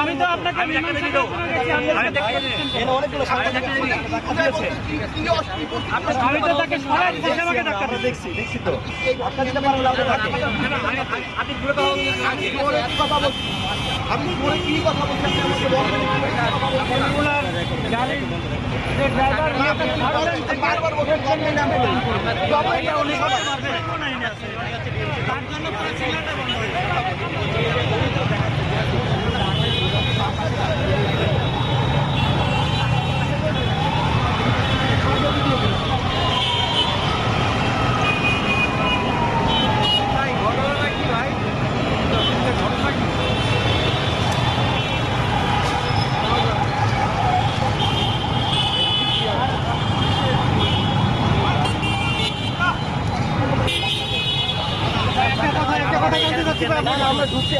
আমি তো আপনাকে আমি তো তাকে সরাই দিয়েছি, আমাকে ডাক্তার দেখছি তো আপনি পরে কি কথা বলছেন গাড়ির ড্রাইভার বারবার বলছেন তার জন্য পুরো সিগন্যালটা বন্ধ হয়ে যায়। একটা কথা বলতে চাচ্ছি, আমরা ঢুকছি।